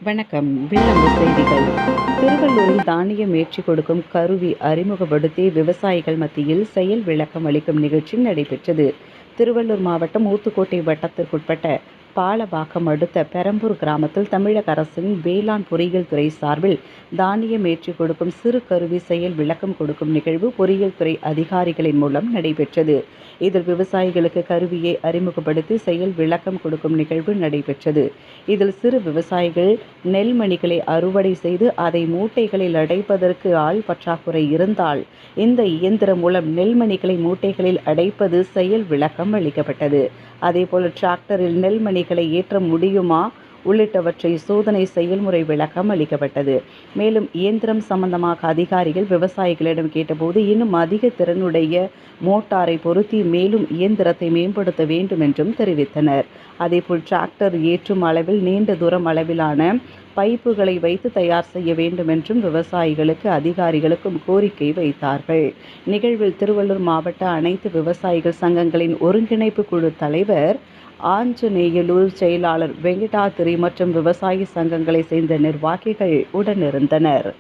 வணக்கம். விளம்பர செய்திகள். திருவள்ளூரில் தானியம் ஏற்றிக் கொடுக்கும் கருவி அறிமுகப்படுத்தி விவசாயிகள் மத்தியில் செயல் விளக்கம் அளிக்கும் நிகழ்ச்சி நடைபெற்றது. திருவள்ளூர் மாவட்டம் ஊத்துக்கோட்டை வட்டத்திற்குட்பட்ட பாலவாக்கம் அடுத்த பெரம்பூர் கிராமத்தில் தமிழக அரசின் வேளாண் பொறியியல் துறை சார்பில் தானியம் ஏற்றிக் கொடுக்கும் சிறு கருவி செயல் விளக்கம் கொடுக்கும் நிகழ்வு பொறியியல் துறை அதிகாரிகளின் மூலம் நடைபெற்றது. இதில் விவசாயிகளுக்கு கருவியை அறிமுகப்படுத்தி செயல் விளக்கம் கொடுக்கும் நிகழ்வு நடைபெற்றது. இதில் சிறு விவசாயிகள் நெல்மணிகளை அறுவடை செய்து அதை மூட்டைகளில் அடைப்பதற்கு ஆள் பற்றாக்குறை இருந்தால் இந்த இயந்திரம் மூலம் நெல்மணிகளை மூட்டைகளில் அடைப்பது செயல் விளக்கம் அளிக்கப்பட்டது. அதேபோல் டிராக்டரில் நெல்மணிகளை ஏற்ற முடியுமா உள்ளிட்டவற்றை சோதனை செயல்முறை விளக்கம் அளிக்கப்பட்டது. மேலும் இயந்திரம் சம்பந்தமாக அதிகாரிகள் விவசாயிகளிடம் கேட்டபோது இன்னும் அதிக திறனுடைய மோட்டாரை பொருத்தி மேலும் இயந்திரத்தை மேம்படுத்த வேண்டும் என்றும் தெரிவித்தனர். அதேபோல் டிராக்டர் ஏற்றும் அளவில் நீண்ட தூரம் அளவிலான பைப்புகளை வைத்து தயார் செய்ய வேண்டும் என்றும் விவசாயிகளுக்கு அதிகாரிகளுக்கும் கோரிக்கை வைத்தார்கள். நிகழ்வில் திருவள்ளூர் மாவட்ட அனைத்து விவசாயிகள் சங்கங்களின் ஒருங்கிணைப்பு குழு தலைவர் ஆஞ்சநேயலூர், செயலாளர் வெங்கடாத்திரி மற்றும் விவசாய சங்கங்களை சேர்ந்த நிர்வாகிகள் உடனிருந்தனர்.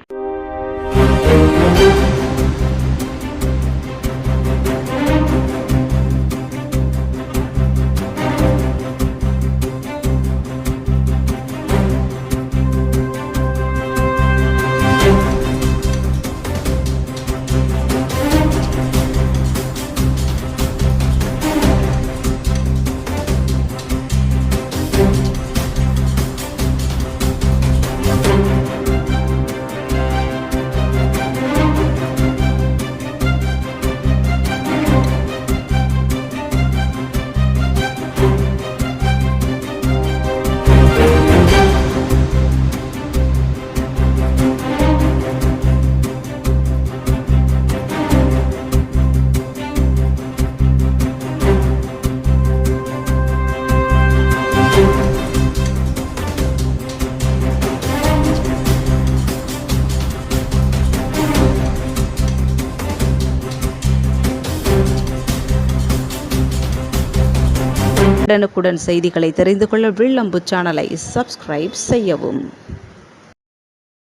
உடனுக்குடன் செய்திகளை தெரிந்து கொள்ள விளம்பு சேனலை சப்ஸ்கிரைப் செய்யவும்.